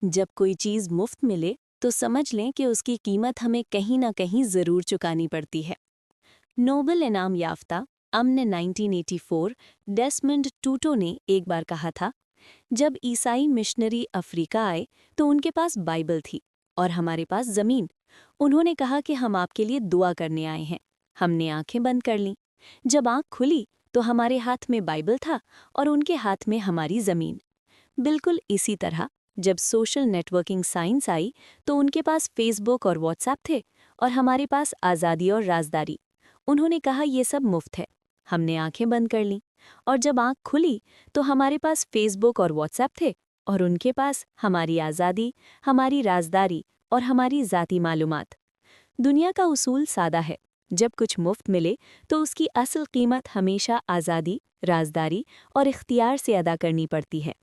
जब कोई चीज़ मुफ्त मिले तो समझ लें कि उसकी कीमत हमें कहीं ना कहीं ज़रूर चुकानी पड़ती है। नोबेल इनाम याफ्ता अमन 1984 डेसमंड टूटो ने एक बार कहा था, जब ईसाई मिशनरी अफ्रीका आए तो उनके पास बाइबल थी और हमारे पास ज़मीन। उन्होंने कहा कि हम आपके लिए दुआ करने आए हैं। हमने आंखें बंद कर लीं। जब आंख खुली तो हमारे हाथ में बाइबल था और उनके हाथ में हमारी ज़मीन। बिल्कुल इसी तरह जब सोशल नेटवर्किंग साइंस आई तो उनके पास फेसबुक और व्हाट्सएप थे और हमारे पास आज़ादी और राजदारी। उन्होंने कहा ये सब मुफ्त है। हमने आंखें बंद कर लीं और जब आंख खुली तो हमारे पास फेसबुक और व्हाट्सएप थे और उनके पास हमारी आज़ादी, हमारी राजदारी और हमारी ज़ाती मालूमात। दुनिया का उसूल सादा है, जब कुछ मुफ्त मिले तो उसकी असल कीमत हमेशा आज़ादी, राजदारी और इख्तियार से अदा करनी पड़ती है।